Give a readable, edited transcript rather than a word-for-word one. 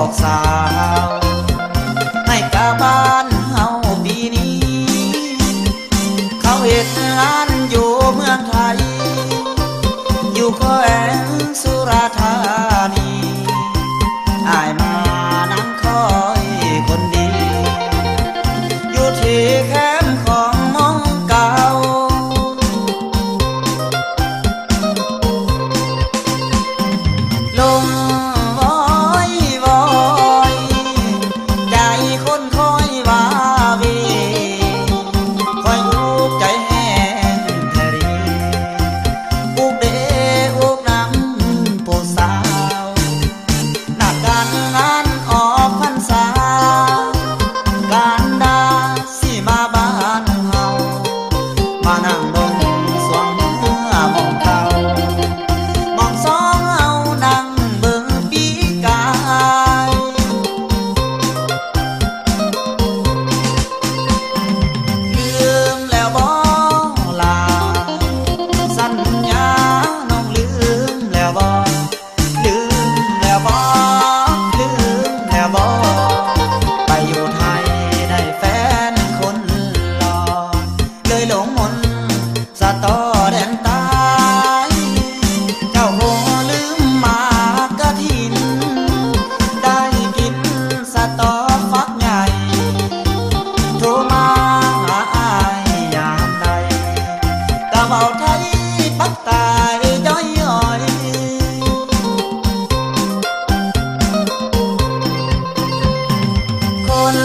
อกสาวให้กาบ้านเฮาปีนี้เขาเฮ็ดงานอยู่เมืองไทยอยู่แขวงสุราษฎร์ธานีอายมานั่งคอยคนดีอยู่ที่แคมป์ของมองเก่าลมวอยวอยใจคนคอยวาวีคอยอุกใจแห้งแทรีอุกเดอุกน้ำผู้สาวหน้าการงานออกพรรษาการดาสิมาบ้านเฮามานั่งลงสวงเมื่อมองเก่ามองสองเฮานั่งเบิ่งปีกายลืมแล้วบ่ลาสัญญาน้องลืมแล้วบ่ลืมแล้วบ่ลืมแล้วบ่ไปอยู่ไทยได้แฟนคนหล่อเลยหลงมนต์สะตอแดนใต้เจ้าคงลืมหมากกะถินได้กินสะตอฟักใหญ่โทรมาหาอายยามใดกะเว้าไทยปักตายย้อยย้อย คน